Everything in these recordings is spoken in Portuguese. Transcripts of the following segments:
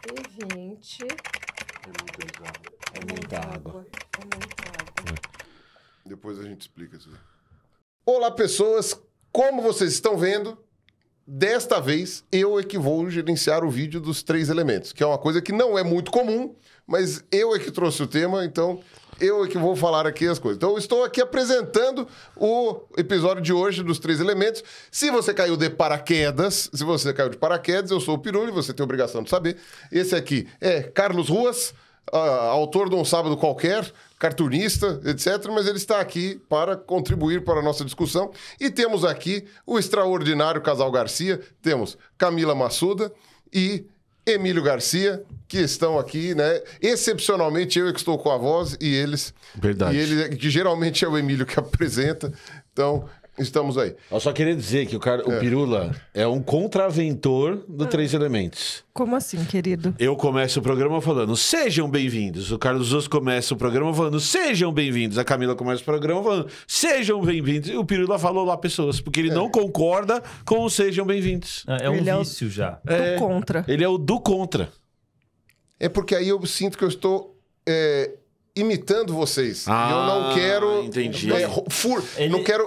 e 20. É muita água. É muita água. Depois a gente explica isso aí. Olá, pessoas. Como vocês estão vendo, desta vez eu é que vou gerenciar o vídeo dos 3 elementos, que é uma coisa que não é muito comum, mas eu é que trouxe o tema, então eu é que vou falar aqui as coisas. Então eu estou aqui apresentando o episódio de hoje dos 3 elementos. Se você caiu de paraquedas, eu sou o Pirulli, você tem a obrigação de saber. Esse aqui é Carlos Ruas, autor de Um Sábado Qualquer, cartunista, etc., mas ele está aqui para contribuir para a nossa discussão. E temos aqui o extraordinário casal Garcia, temos Camila Massuda e Emílio Garcia, que estão aqui, né? Excepcionalmente eu que estou com a voz e eles... Verdade. E ele, que geralmente é o Emílio que apresenta. Então, estamos aí. Eu só queria dizer que o Pirula é um contraventor do 3 elementos. Como assim, querido? Eu começo o programa falando, sejam bem-vindos. O Carlos Ruas começa o programa falando, sejam bem-vindos. A Camila começa o programa falando, sejam bem-vindos. E o Pirula falou lá pessoas, porque ele não concorda com o sejam bem-vindos. É um vício já. Do contra. Ele é o do contra. É porque aí eu sinto que eu estou imitando vocês. E eu não quero... Entendi.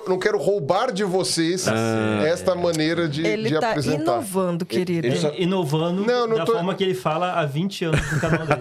Não quero roubar de vocês esta maneira de Ele tá apresentar. inovando, querido. Inovando da forma que ele fala há 20 anos no canal dele.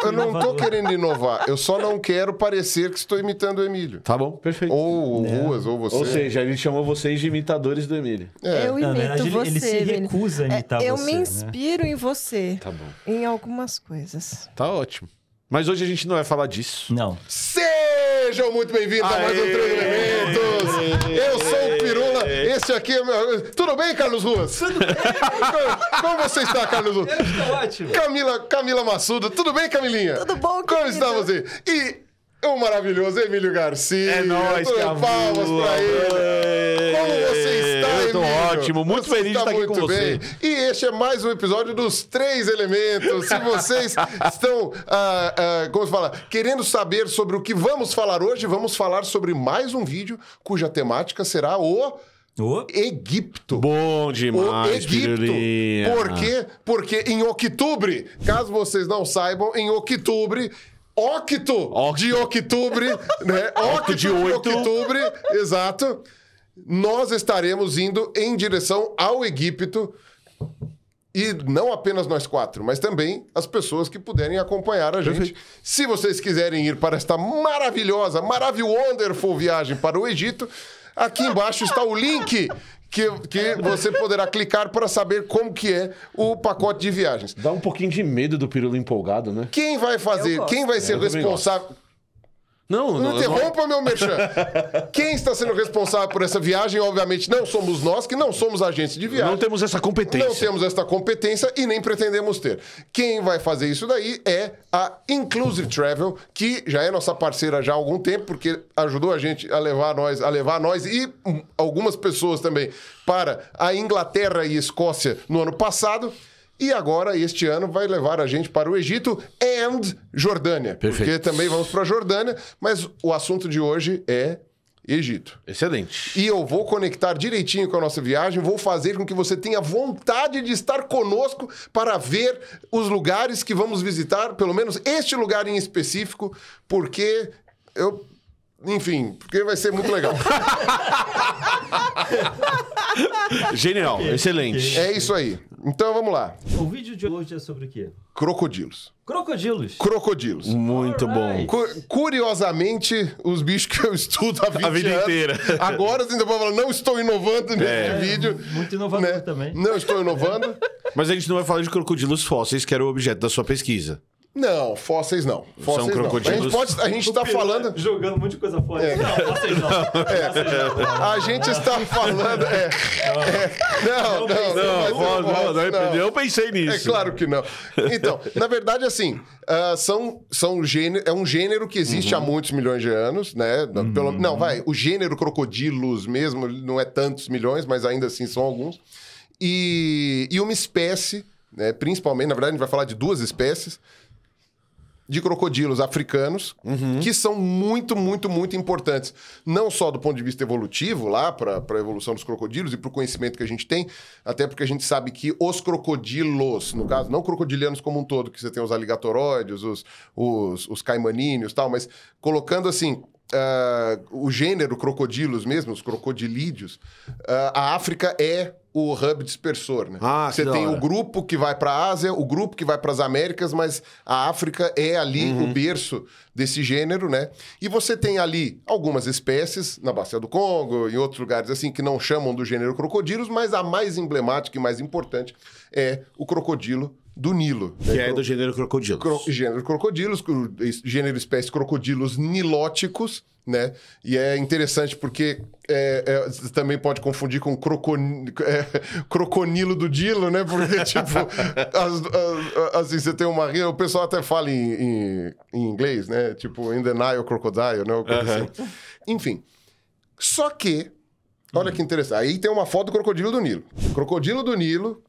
Eu não tô querendo inovar. Eu só não quero parecer que estou imitando o Emílio. Tá bom, perfeito. Ou o Ruas, ou você. Ou seja, ele chamou vocês de imitadores do Emílio. Eu imito Na verdade, você, ele se Emílio. recusa a imitar Eu você, me né? inspiro em você. Tá bom. Em algumas coisas. Tá ótimo. Mas hoje a gente não vai falar disso. Não. Sejam muito bem-vindos a mais um 3 Elementos. Eu sou o Pirula. Esse aqui é o meu... Tudo bem, Carlos Ruas? Tudo bem. Como você está, Carlos Ruas? Eu estou ótimo. Camila Massuda. Tudo bem, Camilinha? Tudo bom, Como querido? está você? E o maravilhoso Emílio Garcia. É nóis, palmas pra ele. Como você está, Eu tô Emílio? ótimo, muito Você feliz de está estar aqui com muito bem. você. E este é mais um episódio dos 3 elementos. Se vocês estão, como se fala, querendo saber sobre o que vamos falar hoje, vamos falar sobre mais um vídeo cuja temática será o Egito. Bom demais, O Egito. Pirulinha. Por quê? Porque em outubro, caso vocês não saibam, em outubro... de outubro, né? Octo de 8. outubro, exato. Nós estaremos indo em direção ao Egito. E não apenas nós 4, mas também as pessoas que puderem acompanhar a gente. Se vocês quiserem ir para esta maravilhosa, wonderful viagem para o Egito, aqui embaixo está o link que você poderá clicar para saber como que é o pacote de viagens. Dá um pouquinho de medo do Pirula empolgado, né? Quem vai fazer, quem vai ser responsável... Não interrompa meu merchan. Quem está sendo responsável por essa viagem, obviamente, não somos nós, que não somos agentes de viagem. Não temos essa competência. Não temos esta competência e nem pretendemos ter. Quem vai fazer isso daí é a Inclusive Travel, que já é nossa parceira já há algum tempo, porque ajudou a gente a levar nós e algumas pessoas também para a Inglaterra e Escócia no ano passado. E agora, este ano, vai levar a gente para o Egito e Jordânia. Perfeito. Porque também vamos para a Jordânia, mas o assunto de hoje é Egito. Excelente. E eu vou conectar direitinho com a nossa viagem, vou fazer com que você tenha vontade de estar conosco para ver os lugares que vamos visitar, pelo menos este lugar em específico, porque porque vai ser muito legal. Genial, excelente. É isso aí. Então vamos lá. O vídeo de hoje é sobre o quê? Crocodilos. Crocodilos. Muito bom. Curiosamente, os bichos que eu estudo há 20 A vida anos, inteira. agora ainda vou falar, não estou inovando nesse vídeo. Muito inovador também. Não estou inovando. Mas a gente não vai falar de crocodilos fósseis, que era o objeto da sua pesquisa. Não, fósseis não. Fósseis não. crocodilos. A gente está falando... Jogando um monte de coisa fora. Não, vocês não. A gente está falando... Não. Eu pensei nisso. É claro que não. Então, na verdade, assim, é um gênero que existe há muitos milhões de anos, né? O gênero crocodilos mesmo, não é tantos milhões, mas ainda assim são alguns. E uma espécie, né? Principalmente, na verdade, a gente vai falar de 2 espécies, de crocodilos africanos, que são muito, muito, muito importantes. Não só do ponto de vista evolutivo, lá, para a evolução dos crocodilos e para o conhecimento que a gente tem, até porque a gente sabe que os crocodilos, no caso, não crocodilianos como um todo, que você tem os aligatoróides, os caimaníneos e tal, mas colocando assim... o gênero crocodilos mesmo, os crocodilídeos, a África é o hub dispersor, né? Você tem o grupo que vai para a Ásia, o grupo que vai para as Américas, mas a África é ali o berço desse gênero, né? E você tem ali algumas espécies, na Bacia do Congo, em outros lugares assim, que não chamam do gênero crocodilos, mas a mais emblemática e mais importante é o crocodilo do Nilo. Que é do gênero crocodilos. Gênero crocodilos, gênero espécie crocodilos nilóticos, né? E é interessante porque você também pode confundir com croconilo do Dilo, né? Porque, tipo, assim, você tem uma... O pessoal até fala em inglês, né? Tipo, in the Nile crocodile, né? Assim. Enfim. Só que, olha que interessante. Aí tem uma foto do crocodilo do Nilo. Crocodilo do Nilo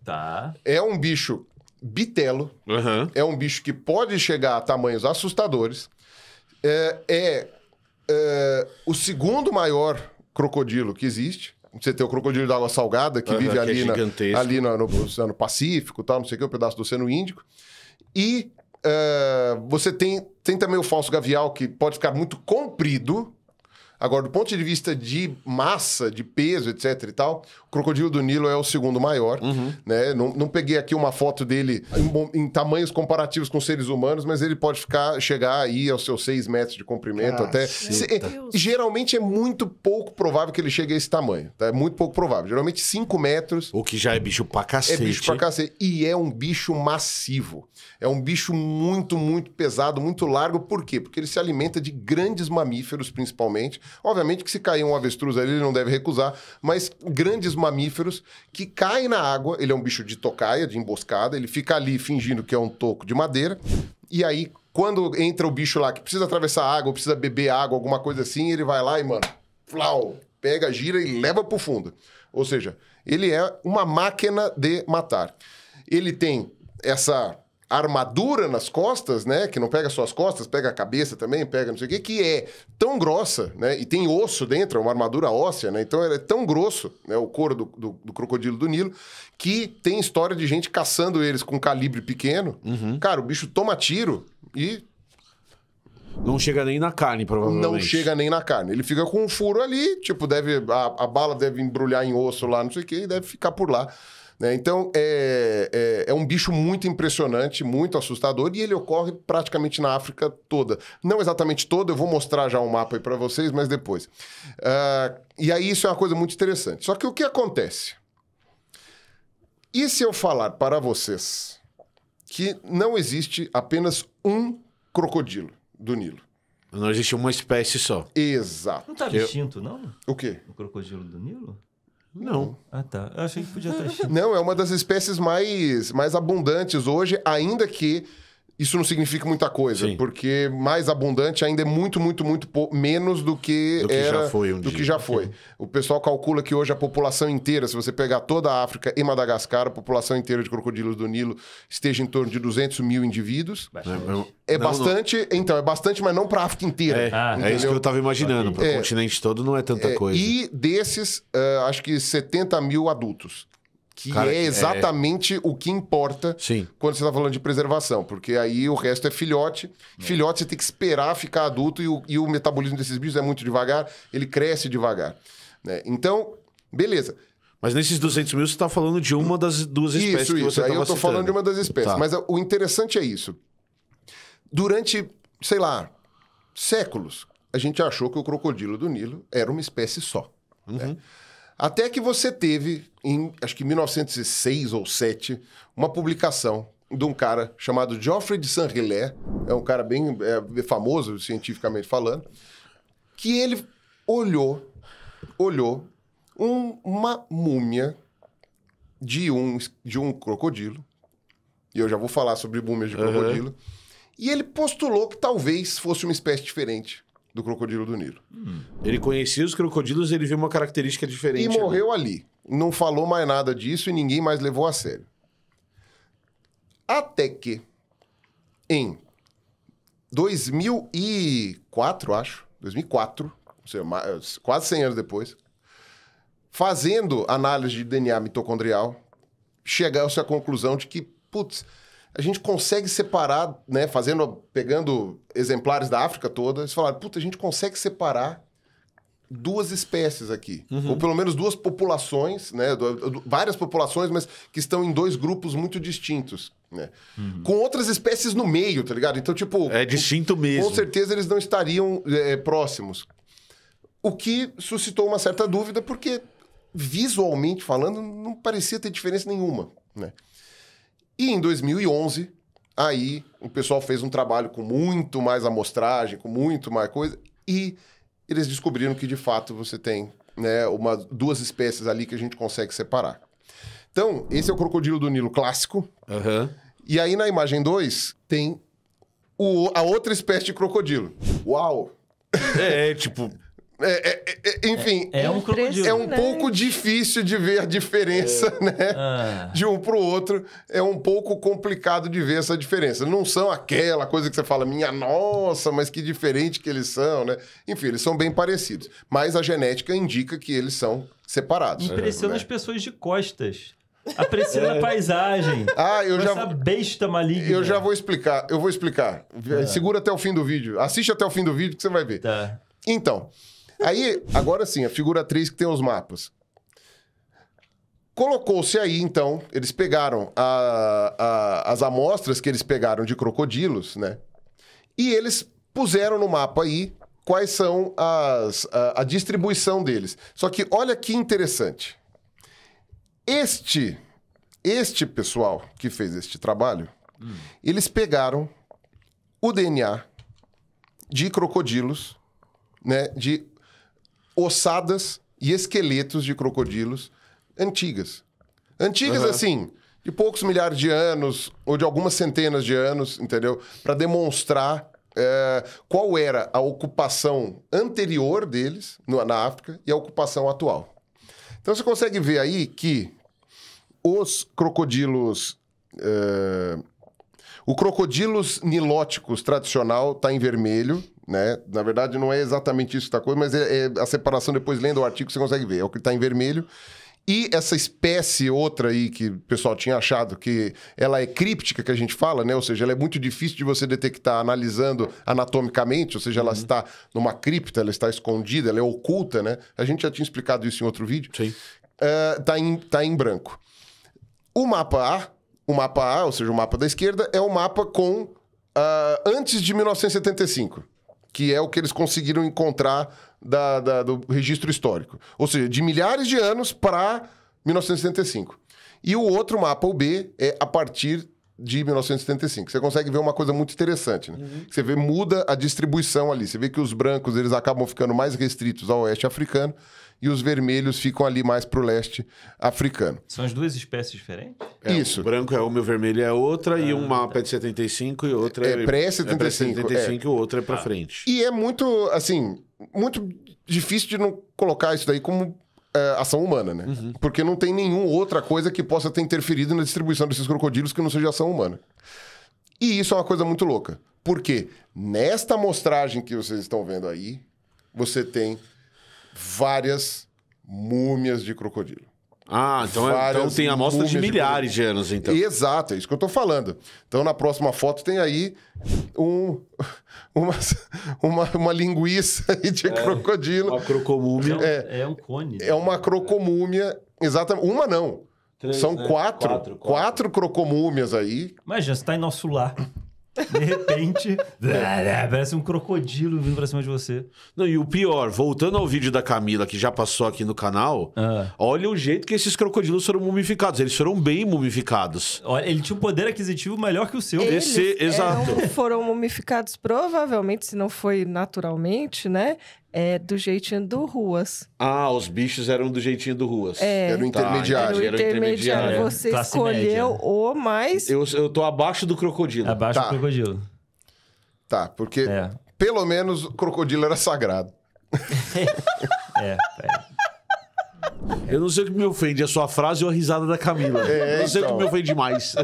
é um bicho bitelo, é um bicho que pode chegar a tamanhos assustadores, o segundo maior crocodilo que existe. Você tem o crocodilo da água salgada, que vive ali, no Oceano Pacífico, tal, não sei o que, um pedaço do Oceano Índico. E você tem também o falso gavial, que pode ficar muito comprido. Agora, do ponto de vista de massa, de peso, etc e tal, o crocodilo do Nilo é o segundo maior, né? Não peguei aqui uma foto dele em tamanhos comparativos com seres humanos, mas ele pode chegar aí aos seus 6 metros de comprimento até. Geralmente é muito pouco provável que ele chegue a esse tamanho, tá? É muito pouco provável. Geralmente 5 metros. O que já é bicho pra cacete. É bicho pra cacete. E é um bicho massivo. É um bicho muito, muito pesado, muito largo. Por quê? Porque ele se alimenta de grandes mamíferos, principalmente. Obviamente que se cair um avestruz ali, ele não deve recusar, mas grandes mamíferos que caem na água. Ele é um bicho de tocaia, de emboscada, ele fica ali fingindo que é um toco de madeira, e aí, quando entra o bicho lá que precisa atravessar a água, ou precisa beber água, alguma coisa assim, ele vai lá e, mano, flau, pega, gira e leva pro fundo. Ou seja, ele é uma máquina de matar. Ele tem essa armadura nas costas, né? Que não pega só as costas, pega a cabeça também, pega não sei o quê, que é tão grossa, né? E tem osso dentro, é uma armadura óssea, né? Então ele é tão grosso, né? O couro do crocodilo do Nilo, que tem história de gente caçando eles com calibre pequeno. Cara, o bicho toma tiro e... Não chega nem na carne, provavelmente. Não chega nem na carne. Ele fica com um furo ali, tipo, a bala deve embrulhar em osso lá, não sei o quê, e deve ficar por lá. Então, é um bicho muito impressionante, muito assustador, e ele ocorre praticamente na África toda. Não exatamente toda, eu vou mostrar já um mapa aí para vocês, mas depois. E aí isso é uma coisa muito interessante. Só que o que acontece? E se eu falar para vocês que não existe apenas um crocodilo do Nilo? Não existe uma espécie só. Exato. Não estava extinto, não? O quê? O crocodilo do Nilo? Não. Ah, tá. Eu achei que podia estar extinto. Não, é uma das espécies mais abundantes hoje, ainda que isso não significa muita coisa. Sim. Porque mais abundante ainda é muito, muito, muito menos do que era... Do que já foi. O pessoal calcula que hoje a população inteira, se você pegar toda a África e Madagascar, a população inteira de crocodilos do Nilo esteja em torno de 200 mil indivíduos. É bastante, então, é bastante, mas não para a África inteira. É isso que eu estava imaginando. Para o continente todo não é tanta coisa. E desses, acho que 70 mil adultos. Que cara, é exatamente o que importa quando você está falando de preservação. Porque aí o resto é filhote. Filhote você tem que esperar ficar adulto e o metabolismo desses bichos é muito devagar. Ele cresce devagar. Né? Então, beleza. Mas nesses 200 mil você está falando de uma das duas espécies que você estava citando. Aí eu estou falando de uma das espécies. Tá. Mas o interessante é isso. Durante, sei lá, séculos, a gente achou que o crocodilo do Nilo era uma espécie só. Né? Até que você teve, acho que 1906 ou 1907, uma publicação de um cara chamado Geoffroy de Saint-Hilaire, é um cara bem famoso, cientificamente falando, que ele olhou uma múmia de um crocodilo, e eu já vou falar sobre múmias de crocodilo, e ele postulou que talvez fosse uma espécie diferente do crocodilo do Nilo. Ele conhecia os crocodilos e ele viu uma característica diferente. E morreu ali. Não falou mais nada disso e ninguém mais levou a sério. Até que, em 2004, acho. 2004, ou seja, quase 100 anos depois. Fazendo análise de DNA mitocondrial, chegaram-se à conclusão de que, putz, a gente consegue separar, né? Pegando exemplares da África toda, eles falaram, putz, a gente consegue separar 2 espécies aqui. Ou pelo menos 2 populações, né? Várias populações, mas que estão em 2 grupos muito distintos, né? Com outras espécies no meio, tá ligado? Então, tipo... É distinto mesmo. Com certeza eles não estariam próximos. O que suscitou uma certa dúvida, porque visualmente falando, não parecia ter diferença nenhuma, né? E em 2011, aí o pessoal fez um trabalho com muito mais amostragem, com muito mais coisa, e eles descobriram que, de fato, você tem, né, 2 espécies ali que a gente consegue separar. Então, esse é o crocodilo do Nilo clássico. E aí, na imagem 2, tem a outra espécie de crocodilo. Uau! Tipo... Enfim, É um crocodilo. é um pouco difícil de ver a diferença, né? De um pro outro. É um pouco complicado de ver essa diferença. Não são aquela coisa que você fala, minha nossa, mas que diferente que eles são, né? Enfim, eles são bem parecidos. Mas a genética indica que eles são separados. Impressiona as pessoas de costas. Apreciando a paisagem. Essa besta maligna. Eu já vou explicar. Eu vou explicar. Segura até o fim do vídeo. Assiste até o fim do vídeo que você vai ver. Tá. Então... Aí, agora sim, a figura 3 que tem os mapas. Colocou-se aí, então, eles pegaram as amostras que eles pegaram de crocodilos, né? E eles puseram no mapa aí quais são a distribuição deles. Só que olha que interessante. Este pessoal que fez este trabalho, eles pegaram o DNA de crocodilos, né? De ossadas e esqueletos de crocodilos antigas. Antigas, assim, de poucos milhares de anos ou de algumas centenas de anos, entendeu? Para demonstrar qual era a ocupação anterior deles na África e a ocupação atual. Então, você consegue ver aí que os crocodilos... o crocodilos nilóticos tradicional está em vermelho, né? Na verdade, não é exatamente isso que está coisa, mas é a separação, depois lendo o artigo, você consegue ver. É o que está em vermelho. E essa espécie outra aí que o pessoal tinha achado que ela é críptica, que a gente fala, né? Ou seja, ela é muito difícil de você detectar analisando anatomicamente, ou seja, ela está numa cripta, ela está escondida, ela é oculta, né? A gente já tinha explicado isso em outro vídeo. Sim. Tá em branco. O mapa A, ou seja, o mapa da esquerda, é o mapa com antes de 1975. Que é o que eles conseguiram encontrar do registro histórico. Ou seja, de milhares de anos para 1975. E o outro mapa, o B, é a partir de 1975. Você consegue ver uma coisa muito interessante, né? Você vê, muda a distribuição ali. Você vê que os brancos, eles acabam ficando mais restritos ao oeste africano e os vermelhos ficam ali mais pro leste africano. São as 2 espécies diferentes? Isso. O branco é uma, o vermelho é outra, e um mapa é de 75 e outra é pré-75. pré-75 e o outro é pra frente. E é muito, assim, muito difícil de não colocar isso daí como ação humana, né? Porque não tem nenhuma outra coisa que possa ter interferido na distribuição desses crocodilos que não seja ação humana. E isso é uma coisa muito louca. Porque nesta amostragem que vocês estão vendo aí, você tem várias múmias de crocodilo. Então tem amostras de milhares de anos, então. Exato, é isso que eu tô falando. Então, na próxima foto tem aí uma linguiça aí de crocodilo. Uma crocomúmia. É um cone. É uma crocomúmia, exatamente. Uma não. 3, São né? 4 crocomúmias aí. Imagina, você tá em nosso lar. De repente, parece um crocodilo vindo pra cima de você. Não, e o pior, voltando ao vídeo da Camila, que já passou aqui no canal, olha o jeito que esses crocodilos foram mumificados. Eles foram bem mumificados. Olha, ele tinha um poder aquisitivo melhor que o seu. Exato. Foram mumificados provavelmente, se não foi naturalmente, né? Do jeitinho do Ruas. Os bichos eram do jeitinho do Ruas. Era o intermediário. Era o intermediário. Você Classe escolheu média. o mais... Eu tô abaixo do crocodilo. Abaixo do crocodilo. Tá, porque pelo menos o crocodilo era sagrado. Eu não sei o que me ofende, a sua frase ou a risada da Camila. Eu não sei o que me ofende mais.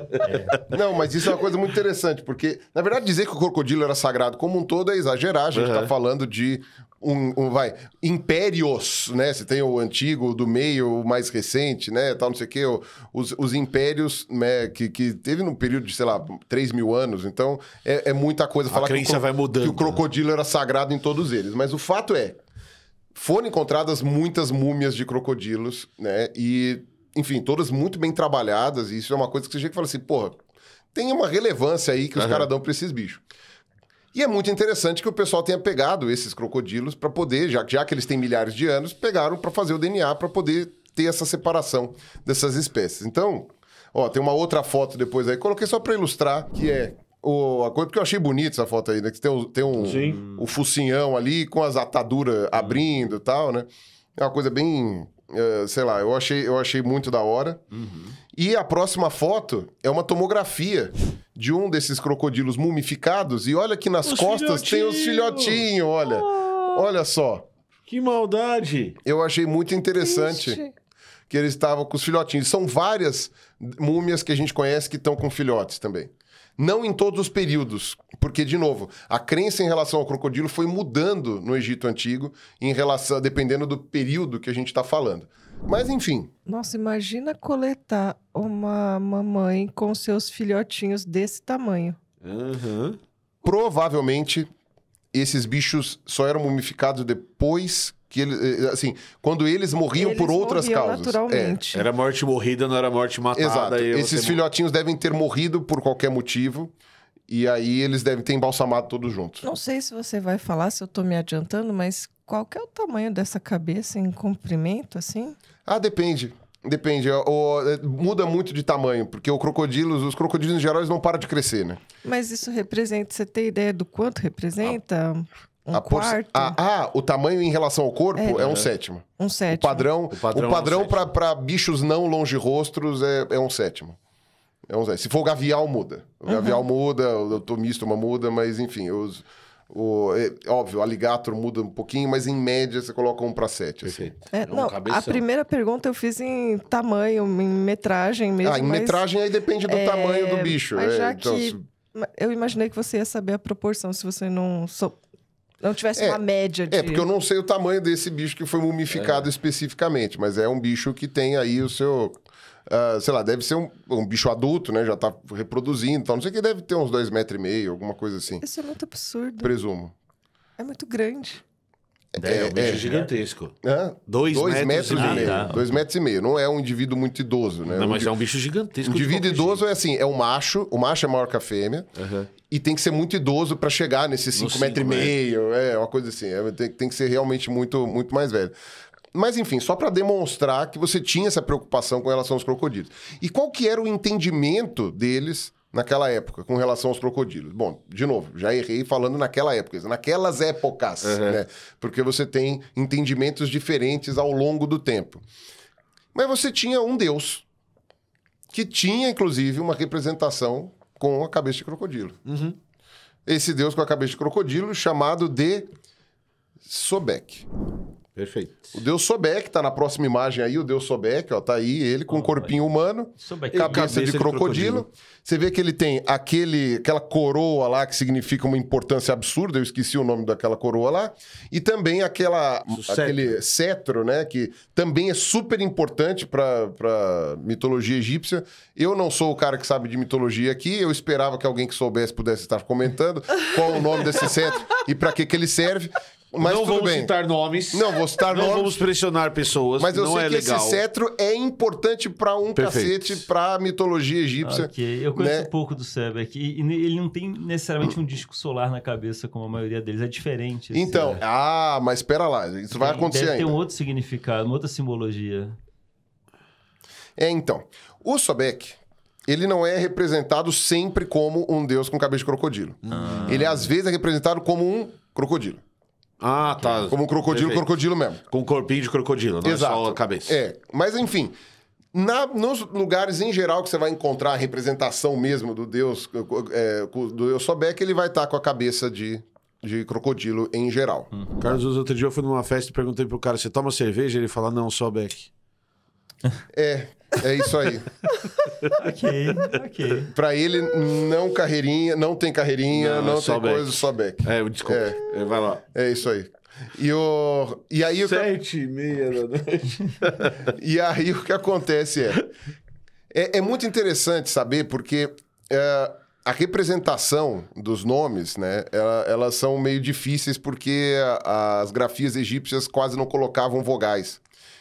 Não, mas isso é uma coisa muito interessante, porque, na verdade, dizer que o crocodilo era sagrado como um todo é exagerar. A gente tá falando de impérios, né? Você tem o antigo, o do meio, o mais recente, né? Tal, não sei o quê. Os impérios, né? Que teve num período de, sei lá, 3 mil anos. Então, é muita coisa falar vai mudando, que o crocodilo era sagrado em todos eles. Mas o fato é, foram encontradas muitas múmias de crocodilos, né? E, enfim, todas muito bem trabalhadas. E isso é uma coisa que você chega e fala assim, porra, tem uma relevância aí que os caras dão pra esses bichos. E é muito interessante que o pessoal tenha pegado esses crocodilos para poder, já que eles têm milhares de anos, pegaram para fazer o DNA para poder ter essa separação dessas espécies. Então, ó, tem uma outra foto depois aí, coloquei só para ilustrar, que é a coisa, porque eu achei bonita essa foto aí, né? Que tem o focinhão ali com as ataduras abrindo e tal, né? É uma coisa bem... sei lá, eu achei muito da hora. E a próxima foto é uma tomografia de um desses crocodilos mumificados. E olha que nas costas tem os filhotinhos, olha. Olha só. Que maldade. Eu achei muito interessante que eles estavam com os filhotinhos. São várias múmias que a gente conhece que estão com filhotes também. Não em todos os períodos, porque, de novo, a crença em relação ao crocodilo foi mudando no Egito Antigo, dependendo do período que a gente está falando. Mas, enfim. Nossa, imagina coletar uma mamãe com seus filhotinhos desse tamanho. Provavelmente, esses bichos só eram mumificados depois que eles... Assim, quando eles morriam por outras causas. Naturalmente. Era morte morrida, não era morte matada. Exato. Esses filhotinhos devem ter morrido por qualquer motivo. E aí eles devem ter embalsamado todos juntos. Não sei se você vai falar, se eu tô me adiantando, mas qual que é o tamanho dessa cabeça em comprimento, assim? Ah, depende. Depende. Muda muito de tamanho, porque os crocodilos em geral, eles não param de crescer, né? Mas isso representa, você tem ideia do quanto representa? Um quarto? O tamanho em relação ao corpo é um sétimo. Um sétimo. O padrão para bichos não longirostros é um sétimo. Se for o gavial, muda. O gavial muda, o tomístoma muda, mas enfim, óbvio, o alligator muda um pouquinho, mas em média você coloca 1 para 7. Assim. A primeira pergunta eu fiz em tamanho, em metragem mesmo. Em metragem aí depende do tamanho do bicho. Mas eu imaginei que você ia saber a proporção, se você não tivesse uma média de... porque eu não sei o tamanho desse bicho que foi mumificado especificamente, mas é um bicho que tem aí o seu... sei lá, deve ser um bicho adulto, né? Já tá reproduzindo, então não sei o que, deve ter uns 2,5 metros, alguma coisa assim. Isso é muito absurdo. Presumo. É muito grande. Um bicho gigantesco. 2 metros e meio. Tá. 2,5 metros. Não é um indivíduo muito idoso, né? Não, mas é um bicho gigantesco. Um indivíduo idoso é assim, é o macho é maior que a fêmea, e tem que ser muito idoso para chegar nesses 5,5 metros, uma coisa assim. Tem que ser realmente muito, muito mais velho. Mas, enfim, só para demonstrar que você tinha essa preocupação com relação aos crocodilos. E qual que era o entendimento deles naquela época com relação aos crocodilos? Bom, de novo, já errei falando naquela época, naquelas épocas, né? Porque você tem entendimentos diferentes ao longo do tempo. Mas você tinha um deus que tinha, inclusive, uma representação com a cabeça de crocodilo. Esse deus com a cabeça de crocodilo chamado de Sobek. Perfeito. O deus Sobek, tá na próxima imagem aí, o deus Sobek, ó, tá aí, ele com um corpinho humano, cabeça de crocodilo. Você vê que ele tem aquela coroa lá, que significa uma importância absurda, eu esqueci o nome daquela coroa lá, e também aquele cetro, né, que também é super importante pra mitologia egípcia. Eu não sou o cara que sabe de mitologia aqui, eu esperava que alguém que soubesse pudesse estar comentando qual o nome desse cetro e pra que ele serve. Mas não vamos citar nomes. Não vou citar nomes. Não vamos pressionar pessoas. Mas eu não sei que legal. esse cetro é importante pra cacete pra mitologia egípcia. Ok, eu conheço um pouco do Sebek. E ele não tem necessariamente um disco solar na cabeça, como a maioria deles. É diferente. Então, mas espera lá. Isso vai acontecer ainda. Deve ter um outro significado, uma outra simbologia. Então. O Sobek, ele não é representado sempre como um deus com cabeça de crocodilo. Ele, às vezes, é representado como um crocodilo. Tá. Como um crocodilo mesmo. Com um corpinho de crocodilo, não Exato. é só a cabeça. Mas enfim, nos lugares em geral que você vai encontrar a representação mesmo do deus Sobek, ele vai estar com a cabeça de crocodilo em geral. Carlos, outro dia eu fui numa festa e perguntei pro cara, você toma cerveja? Ele fala, não, Sobek. É isso aí. Ok. Pra ele, não tem carreirinha, não só tem back. coisa, só back. Desculpa. Vai lá. É isso aí. E aí 7h30 da noite. E aí o que acontece é muito interessante saber, porque a representação dos nomes, né, elas são meio difíceis porque as grafias egípcias quase não colocavam vogais.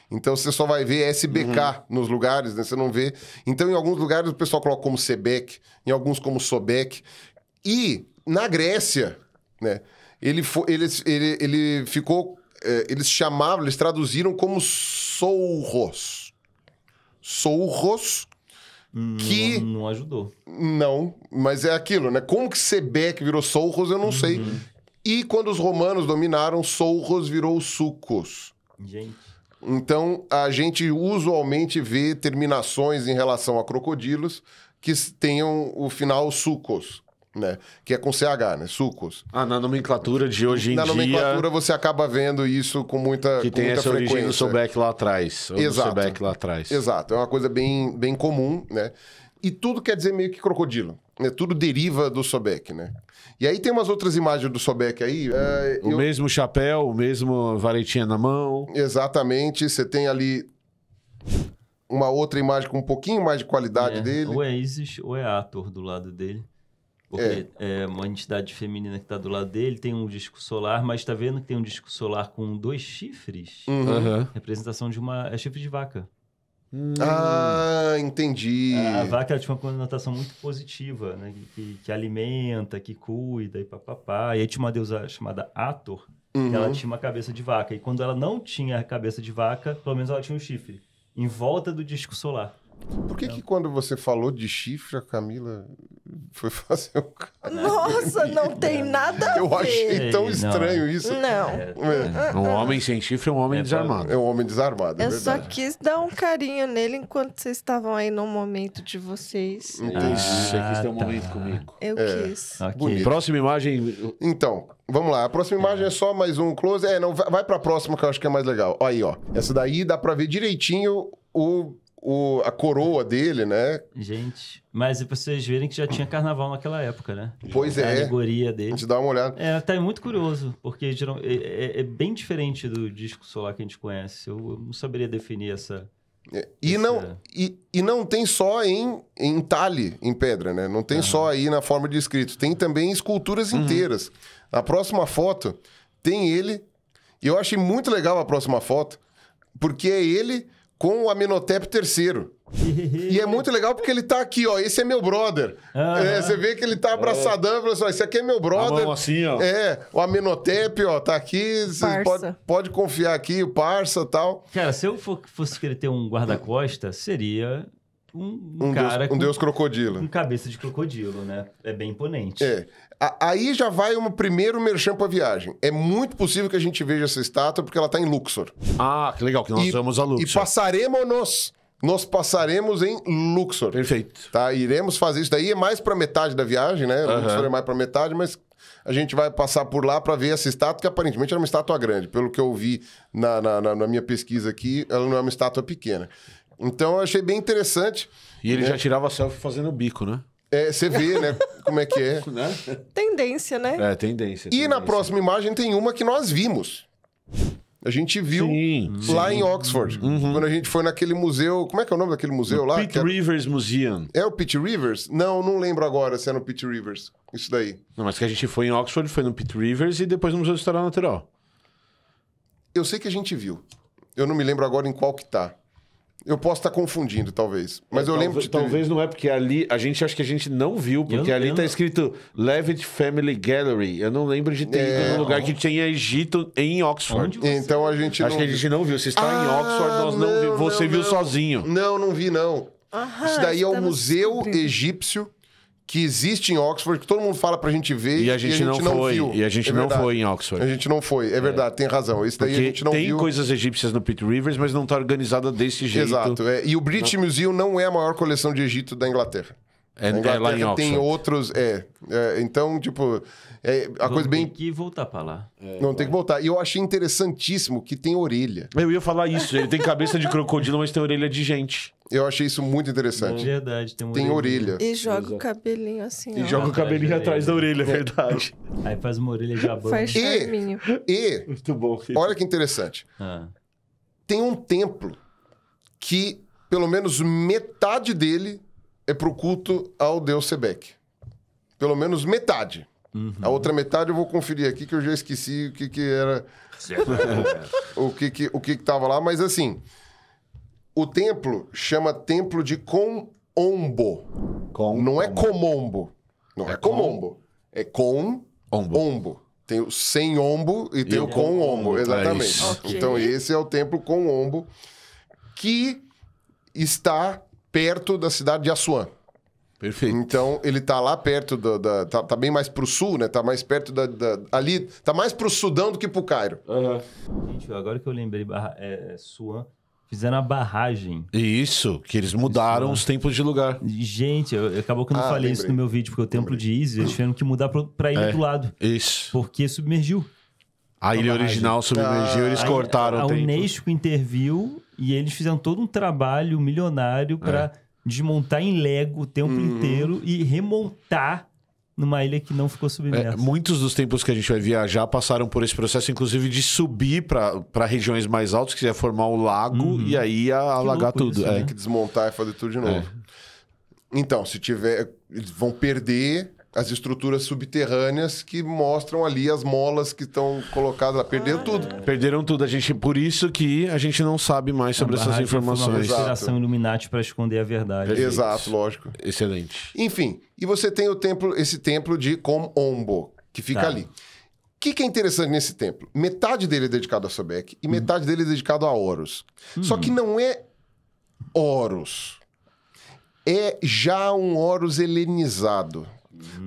Então você só vai ver SBK nos lugares, né? Você não vê. Então, em alguns lugares o pessoal coloca como Sebek, em alguns como Sobek. E na Grécia, né? Ele ficou. Eles traduziram como Souros. Souros. Que. Não ajudou. Não, mas é aquilo, né? Como que Sebek virou Souros, eu não sei. E quando os romanos dominaram, Souros virou Sucos. Gente. Então, a gente usualmente vê terminações em relação a crocodilos que tenham o final sucos, né? Que é com CH, né? Sucos. Na nomenclatura de hoje em dia... Na nomenclatura você acaba vendo isso com muita Que tem muita essa frequência. origem do Sobek lá atrás. Ou Exato. do Sebek lá atrás. Exato. É uma coisa bem, bem comum, né? E tudo quer dizer meio que crocodilo. Né? Tudo deriva do Sobek, né? E aí tem umas outras imagens do Sobek aí. O mesmo chapéu, o mesmo varetinha na mão. Exatamente. Você tem ali uma outra imagem com um pouquinho mais de qualidade dele. Ou é Isis ou é Ator do lado dele. Porque é uma entidade feminina que está do lado dele, tem um disco solar, mas está vendo que tem um disco solar com 2 chifres? Representação de é chifre de vaca. Entendi. A vaca ela tinha uma conotação muito positiva, né? Que alimenta, que cuida e papapá. E aí tinha uma deusa chamada Ator, que ela tinha uma cabeça de vaca. E quando ela não tinha a cabeça de vaca, pelo menos ela tinha um chifre em volta do disco solar. Por que quando você falou de chifre, a Camila foi fazer o cara? Nossa, não tem nada a ver. Eu achei tão estranho isso. Não. Um homem sem chifre é um homem desarmado. É um homem desarmado, é Eu só verdade. quis dar um carinho nele enquanto vocês estavam aí no momento de vocês. Você quis ter um momento comigo. Eu quis. Ok. Bonito. Próxima imagem... Então, vamos lá. A próxima imagem é só mais um close. Não, vai pra próxima que eu acho que é mais legal. Aí, ó. Essa daí dá pra ver direitinho a coroa dele, né? Gente, mas é pra vocês verem que já tinha carnaval naquela época, né? Pois A é. alegoria A dele. gente dá uma olhada. Tá muito curioso, porque é bem diferente do disco solar que a gente conhece. Eu não saberia definir essa... E não tem só em talhe, em pedra, né? Não tem só aí na forma de escrito. Tem também esculturas inteiras. A próxima foto tem ele. E eu achei muito legal a próxima foto, porque é ele com o Amenhotep III. E é muito legal porque ele tá aqui, ó. Esse é meu brother. Você vê que ele tá abraçadão e falou assim: ó, esse aqui é meu brother. A mão assim, ó. O Amenhotep, ó, tá aqui. Você pode confiar aqui, o parça e tal. Cara, se eu fosse querer ter um guarda-costa, seria um cara Deus crocodilo. com cabeça de crocodilo, né? É bem imponente. Aí já vai um primeiro merchan pra viagem. É muito possível que a gente veja essa estátua porque ela tá em Luxor. Que legal, que nós vamos a Luxor. E nós passaremos em Luxor. Perfeito. Tá? Iremos fazer isso daí. É mais pra metade da viagem, né? Luxor é mais pra metade, mas a gente vai passar por lá pra ver essa estátua, que aparentemente era uma estátua grande. Pelo que eu vi na minha pesquisa aqui, ela não é uma estátua pequena. Então eu achei bem interessante. E ele já tirava selfie fazendo o bico, né? Você vê, né? Como é que é. Tendência, né? Tendência. E na próxima imagem tem uma que nós vimos. A gente viu lá em Oxford. Quando a gente foi naquele museu... Como é que é o nome daquele museu lá? Pitt Rivers Museum. É o Pitt Rivers? Não lembro agora se é no Pitt Rivers. Isso daí. Não, mas que a gente foi em Oxford, foi no Pitt Rivers e depois no Museu de História Natural. Eu sei que a gente viu. Eu não me lembro agora em qual que tá. Eu posso estar confundindo, talvez. Mas eu lembro de ter... Talvez não é, porque ali... Acho que a gente não viu, porque ali tá escrito Levitt Family Gallery. Eu não lembro de ter ido num lugar que tinha Egito em Oxford. Então a gente Acho que a gente não viu. Você está em Oxford, nós não vimos. Você viu sozinho. Não vi, não. Isso daí é o Museu Egípcio que existe em Oxford, que todo mundo fala pra gente ver e a gente não foi. viu. E a gente não foi em Oxford. A gente não foi, é verdade, tem razão. Isso daí porque a gente não tem viu. coisas egípcias no Pitt Rivers, mas não tá organizada desse jeito. Exato. E o British Museum não é a maior coleção de Egito da Inglaterra. É Na Inglaterra lá em tem Oxford. outros... então, tipo... a coisa bem... Tem que voltar pra lá. Não, tem que voltar. E eu achei interessantíssimo que tem orelha. Eu ia falar isso. Ele tem cabeça de crocodilo, mas tem orelha de gente. Eu achei isso muito É interessante. verdade, tem uma Tem orelha. E joga o cabelinho assim, E ó. joga o cabelinho atrás da orelha, é verdade. Aí faz uma orelha de abano. Faz charminho. E, Muito bom. olha que interessante. Ah. Tem um templo que, pelo menos metade dele é pro culto ao deus Sebek. Pelo menos metade. A outra metade eu vou conferir aqui, que eu já esqueci o que era... o que tava lá. Mas, assim, o templo chama Templo de Com-Ombo. Não é Comombo. Não é Comombo. É Com-Ombo. Tem o sem ombo e tem o com ombo, exatamente. É isso. Ok. Então esse é o templo com ombo que está perto da cidade de Assuã. Perfeito. Então ele tá lá perto tá bem mais pro sul, né? Tá mais perto ali, tá mais pro Sudão do que pro Cairo. Gente, agora que eu lembrei, Suan, fizeram a barragem. Isso, que eles mudaram os templos de lugar. Gente, acabou que eu não falei isso no meu vídeo, porque o templo de Isis, eles tiveram que mudar pra ilha do lado. Isso. Porque submergiu. A ilha original submergiu, eles cortaram A o templo. Unesco interviu e eles fizeram todo um trabalho milionário para desmontar em Lego o templo inteiro e remontar numa ilha que não ficou submersa. Muitos dos templos que a gente vai viajar passaram por esse processo, inclusive de subir para regiões mais altas, que ia formar o lago e aí alagar louco tudo. isso, né? Tem que desmontar e fazer tudo de novo. Então, se tiver... Eles vão perder as estruturas subterrâneas que mostram ali as molas que estão colocadas lá. Perderam tudo. Perderam tudo. Por isso que a gente não sabe mais sobre A essas barragem foi informações. uma conspiração Illuminati para esconder a verdade. Exato, lógico. Excelente. Enfim, e você tem esse templo de Com-Ombo, que fica ali. O que é interessante nesse templo? Metade dele é dedicado a Sebek e metade dele é dedicado a Horus. Só que não é Horus. É já um Horus helenizado.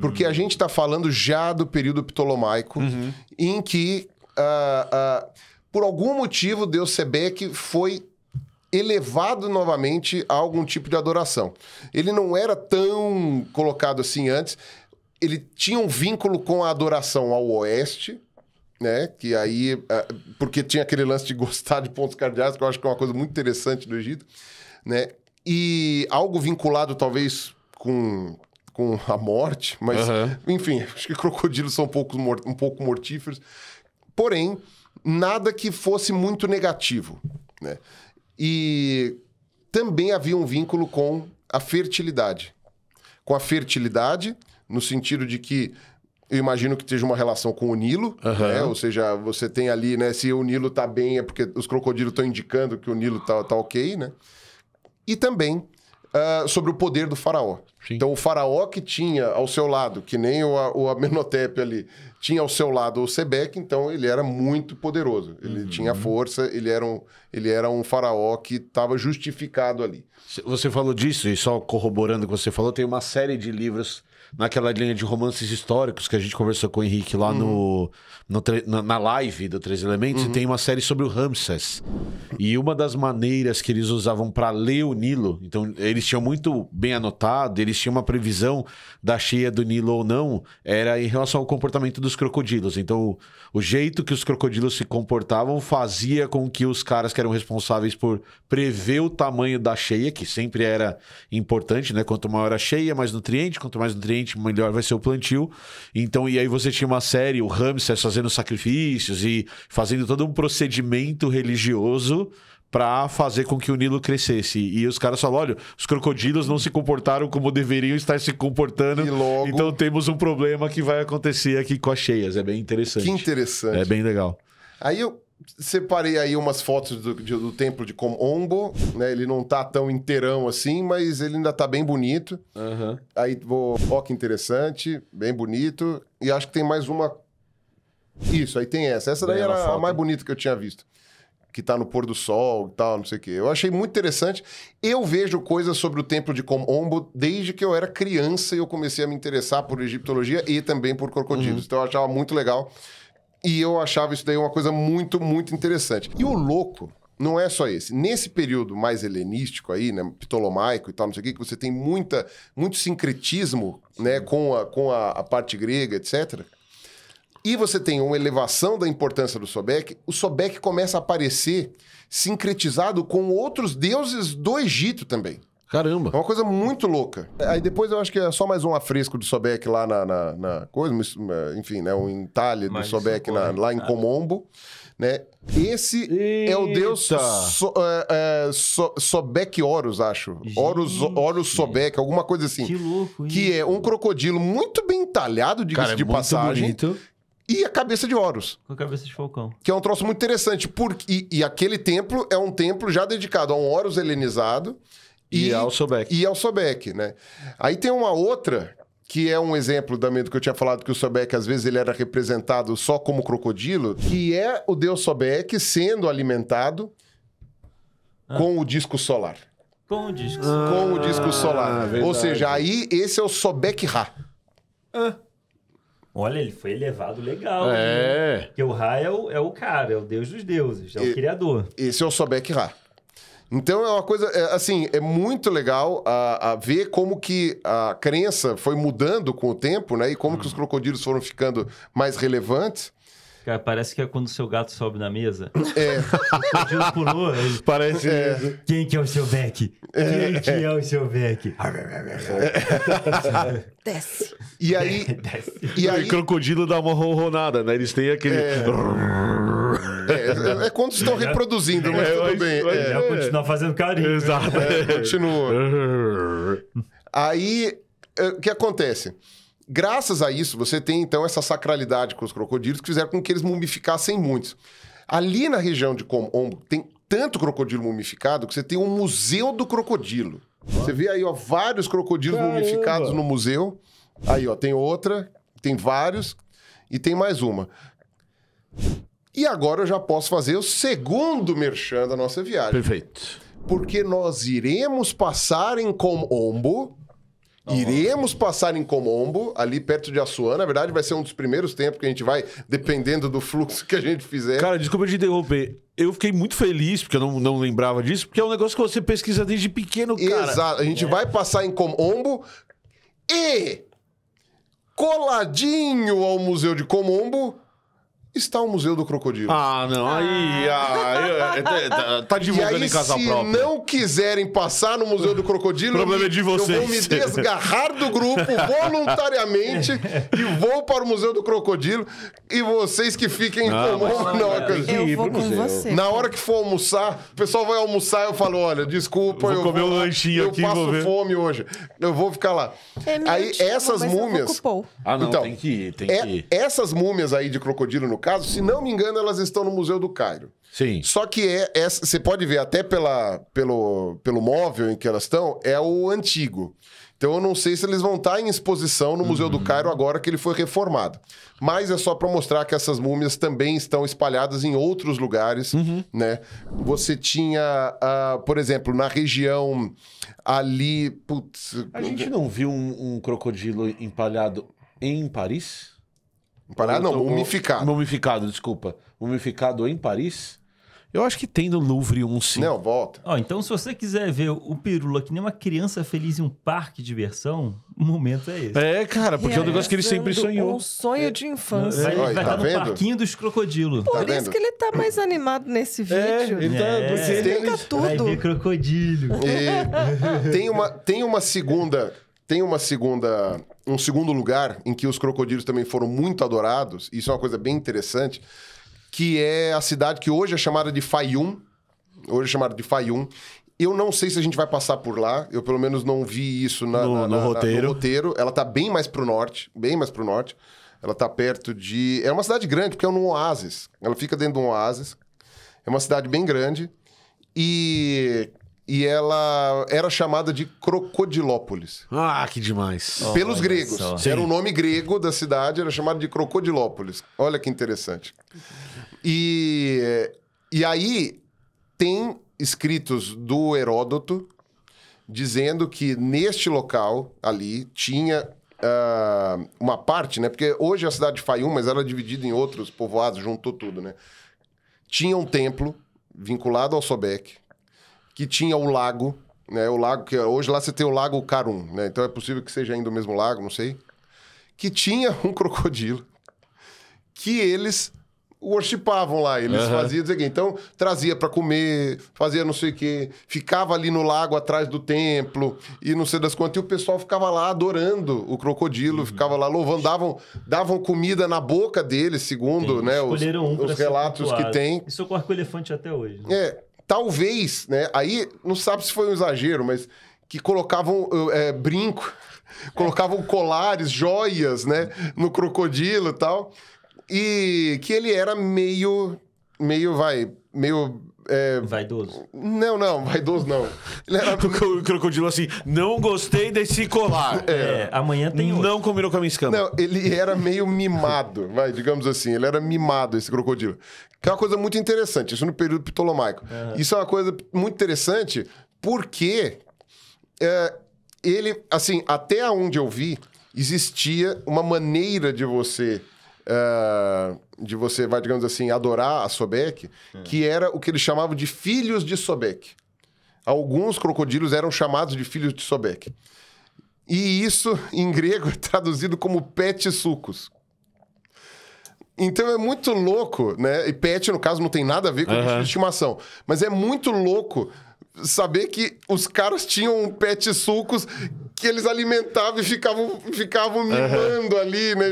Porque a gente está falando já do período ptolomaico, em que, por algum motivo, Deus Sebek foi elevado novamente a algum tipo de adoração. Ele não era tão colocado assim antes. Ele tinha um vínculo com a adoração ao oeste, né? Que aí... porque tinha aquele lance de gostar de pontos cardeais, que eu acho que é uma coisa muito interessante do Egito, né? E algo vinculado, talvez, com a morte, mas, enfim, acho que crocodilos são um pouco mortíferos. Porém, nada que fosse muito negativo, né? E também havia um vínculo com a fertilidade. Com a fertilidade, no sentido de que eu imagino que esteja uma relação com o Nilo, né? Ou seja, você tem ali, né? Se o Nilo tá bem, é porque os crocodilos estão indicando que o Nilo tá ok, né? E também sobre o poder do faraó. Sim. Então, o faraó que tinha ao seu lado, que nem o Amenhotep ali, tinha ao seu lado o Sebek, então ele era muito poderoso. Ele tinha força, ele era um faraó que estava justificado ali. Você falou disso, e só corroborando o que você falou, tem uma série de livros naquela linha de romances históricos que a gente conversou com o Henrique lá na live do Três Elementos, e tem uma série sobre o Ramsés. E uma das maneiras que eles usavam para ler o Nilo, então eles tinham muito bem anotado, eles tinham uma previsão da cheia do Nilo ou não, era em relação ao comportamento dos crocodilos. Então o jeito que os crocodilos se comportavam fazia com que os caras que eram responsáveis por prever o tamanho da cheia, que sempre era importante, né? Quanto maior a cheia, mais nutriente, quanto mais nutriente, melhor vai ser o plantio. Então, e aí você tinha uma série, o Ramsés fazendo sacrifícios e fazendo todo um procedimento religioso para fazer com que o Nilo crescesse. E os caras falam, olha, os crocodilos não se comportaram como deveriam estar se comportando, E logo... então temos um problema que vai acontecer aqui com as cheias. É bem interessante. Que interessante. É bem legal. Aí eu separei aí umas fotos do templo de Com-Ombo, né? Ele não tá tão inteirão assim, mas ele ainda tá bem bonito. Aí ó que interessante, bem bonito. E acho que tem mais uma... Isso, aí tem essa. Essa daí Bela era a foto. mais bonita que eu tinha visto. Que tá no pôr do sol e tal, não sei o quê. Eu achei muito interessante. Eu vejo coisas sobre o templo de Com-Ombo desde que eu era criança e eu comecei a me interessar por egiptologia e também por crocodilos. Então eu achava muito legal. E eu achava isso daí uma coisa muito, muito interessante. E o louco não é só esse. Nesse período mais helenístico aí, né, ptolomaico e tal, não sei o que você tem muito sincretismo, né, com a parte grega, etc. E você tem uma elevação da importância do Sobek. O Sobek começa a aparecer sincretizado com outros deuses do Egito também. Caramba. É uma coisa muito louca. Aí depois eu acho que é só mais um afresco do Sobek lá na coisa, enfim, né, um entalhe do Sobek lá em Komombo. Né? Esse é o deus Sobek Horus, acho. Horus Sobek, alguma coisa assim. Que louco isso. Que é um crocodilo muito bem talhado, diga-se de passagem. Bonito. E a cabeça de Horus. Com a cabeça de falcão. Que é um troço muito interessante. E aquele templo é um templo já dedicado a um Horus helenizado. E ao Sobek. E ao Sobek, né? Aí tem uma outra, que é um exemplo também do que eu tinha falado, que o Sobek, às vezes, ele era representado só como crocodilo, que é o deus Sobek sendo alimentado com o disco solar. Com o disco. Com o disco solar. verdade. Ou seja, aí esse é o Sobek Ra. Olha, ele foi elevado legal. Né? É. Porque o Ra é o cara, é o deus dos deuses, é o criador. Esse é o Sobek Ra. Então é uma coisa, assim, é muito legal a ver como que a crença foi mudando com o tempo, né? E como que os crocodilos foram ficando mais relevantes. Cara, parece que é quando o seu gato sobe na mesa. É. O crocodilo pulou. Ele... Parece. Quem que é o seu Beck? Quem que é o seu Beck? Desce. E aí... Desce. E aí O crocodilo dá uma ronronada, né? Eles têm aquele. é quando estão reproduzindo, mas tudo bem. Ele vai continuar fazendo carinho. Exato. Continua. Aí, o que acontece? Graças a isso, você tem, então, essa sacralidade com os crocodilos que fizeram com que eles mumificassem muitos. Ali na região de Komombo, tem tanto crocodilo mumificado que você tem um museu do crocodilo. Você vê aí, ó, vários crocodilos mumificados no museu. Aí, ó, tem outra, tem vários e tem mais uma. E agora eu já posso fazer o segundo merchan da nossa viagem. Perfeito. Porque nós iremos passar em Komombo. Iremos passar em Komombo, ali perto de Assuã. Na verdade, vai ser um dos primeiros tempos que a gente vai, dependendo do fluxo que a gente fizer. Cara, desculpa te interromper. Eu fiquei muito feliz, porque eu não lembrava disso, porque é um negócio que você pesquisa desde pequeno, cara. Exato. A gente vai passar em Komombo e, coladinho ao Museu de Komombo, está o Museu do Crocodilo. Ah, não. Aí. Tá E divulgando aí, em casa se própria. não quiserem passar no Museu do Crocodilo, O problema é de vocês. eu vou me desgarrar do grupo voluntariamente e vou para o Museu do Crocodilo. E vocês que fiquem em Komombo, Eu vou com você. na hora que for almoçar, o pessoal vai almoçar, eu falo, olha, desculpa, Vou eu comer vou um lá, lanchinho aqui, eu vou passo ver. fome hoje. Eu vou ficar lá. Aí essas múmias... Ah, não, Então, tem que ir, tem que ir. Essas múmias aí de crocodilo, no caso, se não me engano, elas estão no Museu do Cairo. Sim. Só que você pode ver até pelo móvel em que elas estão, é o antigo. Então eu não sei se eles vão estar em exposição no Museu do Cairo agora que ele foi reformado. Mas é só para mostrar que essas múmias também estão espalhadas em outros lugares, né? Você tinha, por exemplo, na região ali... Putz, A gente não viu um crocodilo empalhado em Paris? empalhado, não, mumificado. Mumificado, desculpa. Mumificado em Paris? Eu acho que tem no Louvre um sim. Não, volta. Ó, então, se você quiser ver o Pirula que nem uma criança feliz em um parque de diversão, o momento é esse. É, cara, porque é um negócio que ele sempre sonhou. Um sonho de infância. Vai Olha, tá estar no vendo? parquinho dos crocodilos. Por Tá isso vendo? que ele tá mais animado nesse vídeo. ele tá- É. porque ele- Explica Vai tudo. ver crocodilo. Um segundo lugar em que os crocodilos também foram muito adorados, isso é uma coisa bem interessante, que é a cidade que hoje é chamada de Fayum. Eu não sei se a gente vai passar por lá, eu pelo menos não vi isso No roteiro. Ela tá bem mais pro norte. Ela tá perto de... É uma cidade grande, porque é um oásis. Ela fica dentro de um oásis. É uma cidade bem grande. E ela era chamada de Crocodilópolis. Ah, que demais. Pelos Olha gregos. só. Era o nome grego da cidade, era chamado de Crocodilópolis. Olha que interessante. E aí tem escritos do Heródoto dizendo que neste local ali tinha uma parte, né? Porque hoje é a cidade de Fayum, mas ela é dividida em outros povoados, juntou tudo, né? Tinha um templo vinculado ao Sobek, que tinha o lago, né? O lago que hoje lá você tem o Lago Karun, né? Então é possível que seja ainda o mesmo lago, não sei. Que tinha um crocodilo que eles worshipavam lá, eles faziam, dizer, então trazia para comer, fazia não sei o quê, ficava ali no lago atrás do templo e não sei das quantas, e o pessoal ficava lá adorando o crocodilo, ficava lá louvando, davam comida na boca dele, segundo né, os relatos que tem. Isso ocorre com o elefante até hoje. Né? Talvez, né, aí não sabe se foi um exagero, mas que colocavam brinco, colocavam colares, joias, né, no crocodilo e tal. E que ele era meio vaidoso. Não, vaidoso não. Ele era... O crocodilo assim, não gostei desse colar. Amanhã tem outro. Não combinou com a minha escama. Não, ele era meio mimado, digamos assim. Ele era mimado, esse crocodilo. Que é uma coisa muito interessante, isso no período ptolomaico. Isso é uma coisa muito interessante porque ele, assim, até onde eu vi, existia uma maneira de você... vai, digamos assim, adorar a Sobek, que era o que eles chamavam de filhos de Sobek. Alguns crocodilos eram chamados de filhos de Sobek. E isso, em grego, é traduzido como pet sucos. Então é muito louco, né? E pet, no caso, não tem nada a ver com bicho de estimação. Mas é muito louco saber que os caras tinham pet sucos que eles alimentavam e ficavam mimando ali, né?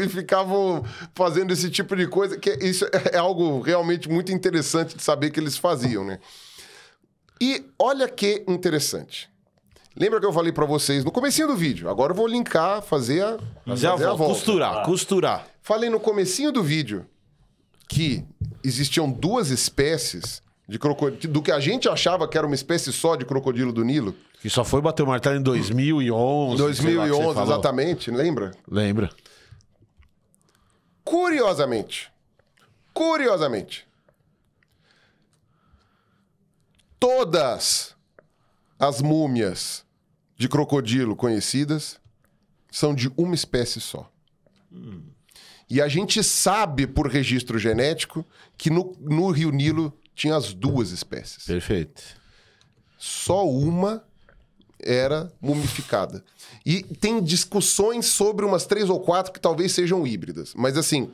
E ficavam fazendo esse tipo de coisa. Que isso é algo realmente muito interessante de saber que eles faziam, né? E olha que interessante. Lembra que eu falei pra vocês no comecinho do vídeo? Agora eu vou linkar, fazer a volta. Costurar. Falei no comecinho do vídeo que existiam duas espécies de crocodilo, do que a gente achava que era uma espécie só de crocodilo do Nilo. Que só foi bater o martelo em 2011. 2011, exatamente, lembra? Lembra. Curiosamente, todas as múmias de crocodilo conhecidas são de uma espécie só. E a gente sabe, por registro genético, que no Rio Nilo tinha as duas espécies. Perfeito. Só uma era mumificada. E tem discussões sobre umas 3 ou 4 que talvez sejam híbridas. Mas, assim,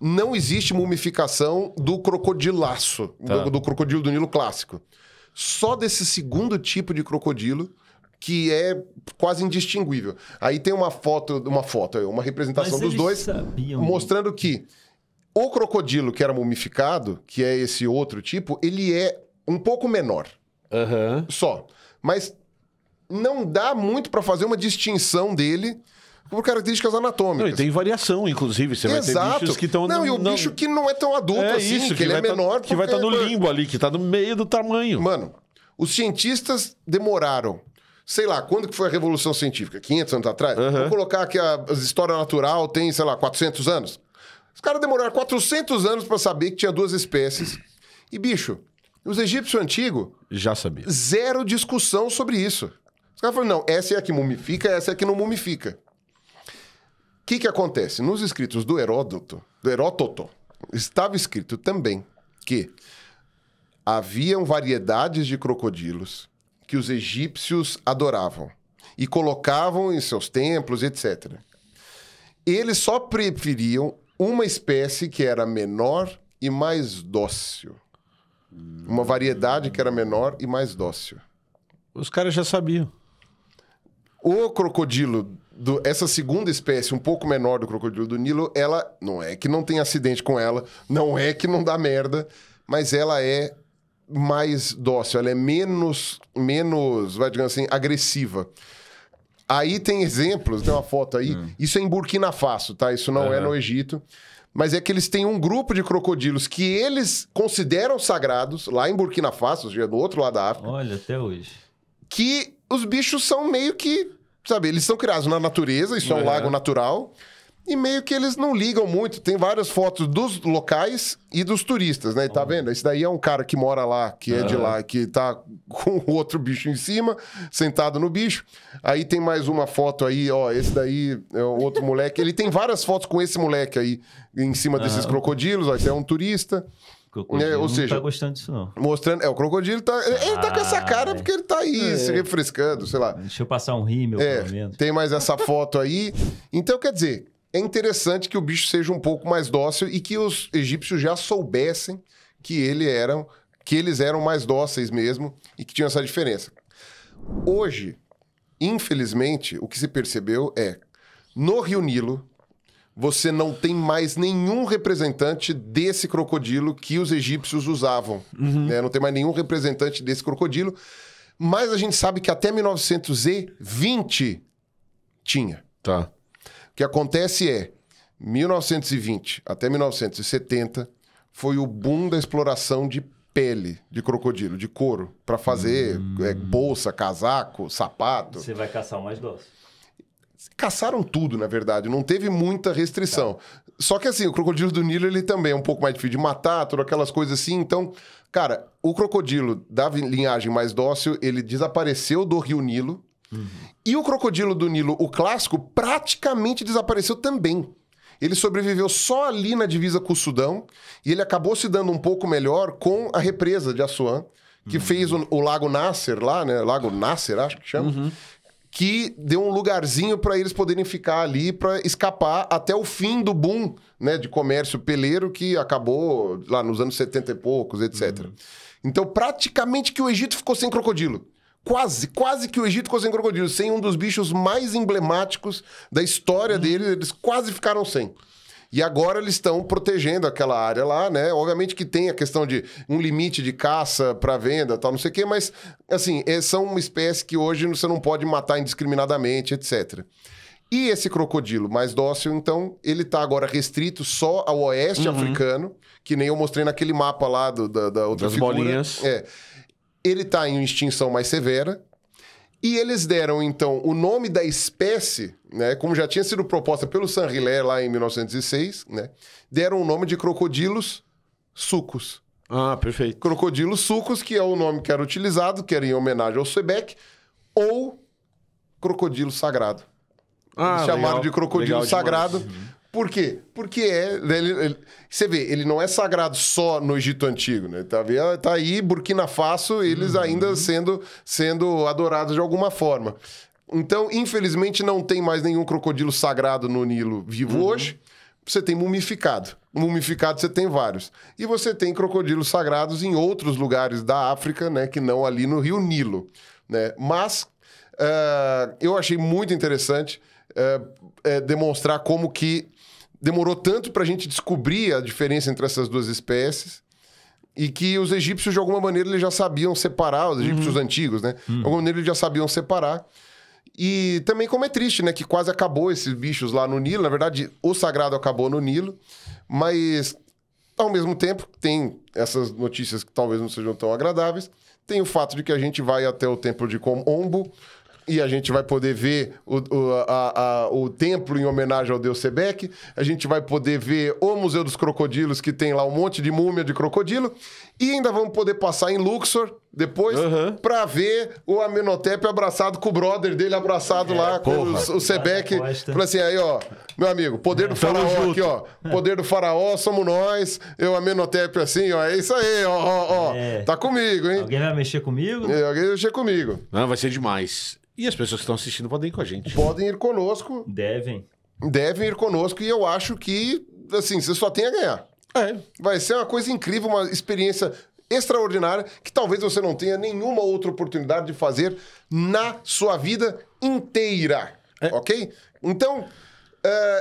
não existe mumificação do crocodilaço, do crocodilo do Nilo clássico. Só desse segundo tipo de crocodilo, que é quase indistinguível. Aí tem uma representação dos dois, mostrando que o crocodilo que era mumificado, que é esse outro tipo, ele é um pouco menor. Só. Mas não dá muito para fazer uma distinção dele por características anatômicas. Não, e tem variação, inclusive. Você vai ter bichos que estão... Não, e o bicho que não é tão adulto assim, isso, que ele é menor... Que vai estar no limbo ali, que está no meio do tamanho. Mano, os cientistas demoraram... Sei lá, quando que foi a Revolução Científica? 500 anos atrás? Vou colocar que a história natural tem, sei lá, 400 anos. Os caras demoraram 400 anos para saber que tinha duas espécies. E, bicho, os egípcios antigos... Já sabia. Zero discussão sobre isso. Os caras falaram, não, essa é a que mumifica, essa é a que não mumifica. O que acontece? Nos escritos do Heródoto, estava escrito também que haviam variedades de crocodilos que os egípcios adoravam e colocavam em seus templos, etc. Eles só preferiam uma espécie que era menor e mais dócil. Uma variedade que era menor e mais dócil. Os caras já sabiam. O crocodilo, essa segunda espécie, um pouco menor do crocodilo do Nilo, ela não é que não tem acidente com ela, não é que não dá merda, mas ela é mais dócil, ela é menos, vai digamos assim, agressiva. Aí tem exemplos, tem uma foto aí, isso é em Burkina Faso, tá? Isso não é no Egito, mas é que eles têm um grupo de crocodilos que eles consideram sagrados, lá em Burkina Faso, ou seja, do outro lado da África. Olha, até hoje. Que os bichos são meio que, sabe, eles são criados na natureza, isso é um lago natural, e meio que eles não ligam muito. Tem várias fotos dos locais e dos turistas, né? Tá vendo? Esse daí é um cara que mora lá, que é de lá, que tá com o outro bicho em cima, sentado no bicho. Aí tem mais uma foto aí, ó, esse daí é o outro moleque. Ele tem várias fotos com esse moleque aí, em cima desses crocodilos, ó, esse é um turista. Crocodilo ou seja, não tá gostando disso, não. mostrando... o crocodilo tá... Ele tá com essa cara porque ele tá aí se refrescando, sei lá. Deixa eu passar um rímel, pelo menos. Tem mais essa foto aí. Então, quer dizer, é interessante que o bicho seja um pouco mais dócil e que os egípcios já soubessem que eles eram mais dóceis mesmo e que tinham essa diferença. Hoje, infelizmente, o que se percebeu é, no Rio Nilo, você não tem mais nenhum representante desse crocodilo que os egípcios usavam. Né? Não tem mais nenhum representante desse crocodilo. Mas a gente sabe que até 1920 tinha. Tá. O que acontece é, 1920 até 1970 foi o boom da exploração de pele de crocodilo, de couro, para fazer bolsa, casaco, sapato. Você vai caçar o mais dócil. Caçaram tudo, na verdade, não teve muita restrição. Só que assim, o crocodilo do Nilo, ele também é um pouco mais difícil de matar, todas aquelas coisas assim. Então, cara, o crocodilo da linhagem mais dócil, ele desapareceu do Rio Nilo. E o crocodilo do Nilo, o clássico, praticamente desapareceu também. Ele sobreviveu só ali na divisa com o Sudão e ele acabou se dando um pouco melhor com a represa de Assuã, que fez o Lago Nasser lá, né? Lago Nasser, acho que chama. Que deu um lugarzinho para eles poderem ficar ali para escapar até o fim do boom, né, de comércio peleiro que acabou lá nos anos 70 e poucos, etc. Então, praticamente que o Egito ficou sem crocodilo. Quase que o Egito ficou sem crocodilo. Sem um dos bichos mais emblemáticos da história deles, eles quase ficaram sem. E agora eles estão protegendo aquela área lá, né? Obviamente que tem a questão de um limite de caça para venda, tal, não sei o quê, mas, assim, são uma espécie que hoje você não pode matar indiscriminadamente, etc. E esse crocodilo mais dócil, então, ele tá agora restrito só ao oeste africano, que nem eu mostrei naquele mapa lá da outra Das figura. bolinhas. Ele tá em extinção mais severa. E eles deram, então, o nome da espécie, né, como já tinha sido proposta pelo Saint-Hilaire lá em 1906, né, deram o nome de crocodilos sucos. Ah, perfeito. Crocodilos sucos, que é o nome que era utilizado, que era em homenagem ao Sebec, ou crocodilo sagrado. Eles chamaram legal. de crocodilo Legal sagrado. demais. Por quê? Porque você vê, ele não é sagrado só no Egito Antigo, né? Tá aí, Burkina Faso, eles ainda sendo adorados de alguma forma. Então, infelizmente, não tem mais nenhum crocodilo sagrado no Nilo vivo hoje. Você tem mumificado. Mumificado você tem vários. E você tem crocodilos sagrados em outros lugares da África, né? Que não ali no Rio Nilo, né? Mas eu achei muito interessante demonstrar como que demorou tanto para a gente descobrir a diferença entre essas duas espécies e que os egípcios, de alguma maneira, eles já sabiam separar, os egípcios antigos, né? De alguma maneira, eles já sabiam separar. E também como é triste, né? Que quase acabou esses bichos lá no Nilo. Na verdade, o sagrado acabou no Nilo, mas, ao mesmo tempo, tem essas notícias que talvez não sejam tão agradáveis. Tem o fato de que a gente vai até o templo de Komombo, e a gente vai poder ver o templo em homenagem ao deus Sebec. A gente vai poder ver o Museu dos Crocodilos, que tem lá um monte de múmia de crocodilo. E ainda vamos poder passar em Luxor depois pra ver o Amenhotep abraçado com o brother dele, abraçado lá com o Sebec. Falei assim, aí, ó, meu amigo, poder do faraó aqui, ó. Poder do faraó, somos nós. Eu, Amenhotep, assim, ó. É isso aí, ó. Tá comigo, hein? Alguém vai mexer comigo? Alguém vai mexer comigo. Não, vai ser demais. E as pessoas que estão assistindo podem ir com a gente. Podem ir conosco. Devem ir conosco. E eu acho que, assim, você só tem a ganhar. Vai ser uma coisa incrível, uma experiência extraordinária que talvez você não tenha nenhuma outra oportunidade de fazer na sua vida inteira. Ok? Então,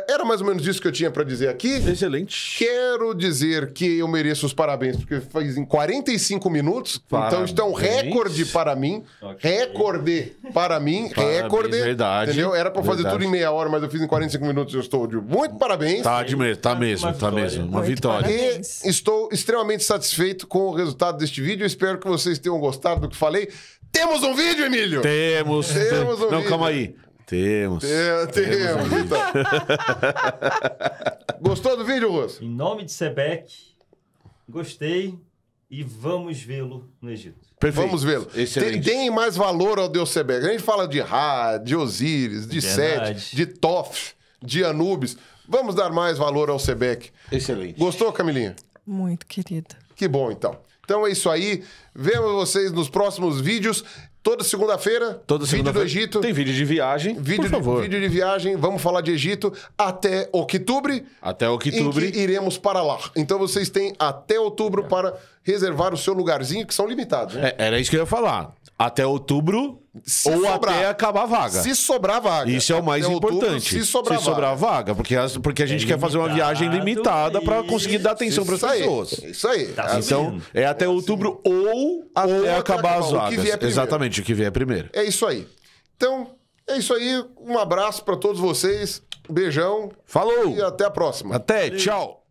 era mais ou menos isso que eu tinha para dizer aqui. Excelente. Quero dizer que eu mereço os parabéns, porque faz em 45 minutos. Parabéns. Então, isso é um recorde para mim. Ok. Recorde para mim. Parabéns, Recorde. verdade. Entendeu? Era para fazer Verdade. tudo em meia hora, mas eu fiz em 45 minutos. Eu estou de muito parabéns. Tá mesmo. Uma Muito vitória. parabéns. E estou extremamente satisfeito com o resultado deste vídeo. Eu espero que vocês tenham gostado do que falei. Temos um vídeo, Emílio? Temos um Não, vídeo. calma aí. Temos. Temos. Então. Gostou do vídeo, Russo? Em nome de Sebec, gostei e vamos vê-lo no Egito. Perfeito. Vamos vê-lo. Excelente. Deem mais valor ao deus Sebec. A gente fala de Ra, de Osíris, de Verdade. Sete, de Tof, de Anubis. Vamos dar mais valor ao Sebec. Excelente. Gostou, Camilinha? Muito querida. Que bom, então. Então é isso aí. Vemos vocês nos próximos vídeos. Toda segunda-feira, vídeo do Egito. Tem vídeo de viagem, por favor. Vídeo de viagem, vamos falar de Egito até outubro. Até outubro. Em que iremos para lá. Então vocês têm até outubro para reservar o seu lugarzinho, que são limitados. Né? Era isso que eu ia falar. Até outubro até acabar a vaga. Se sobrar vaga. Isso é o mais importante. Se sobrar vaga. Porque a gente quer fazer uma viagem limitada para conseguir dar atenção para as pessoas. Isso aí. Então, é até outubro ou até acabar as vagas. Exatamente, o que vier primeiro. É isso aí. Então, é isso aí. Um abraço para todos vocês. Beijão. Falou! E até a próxima. Até, tchau!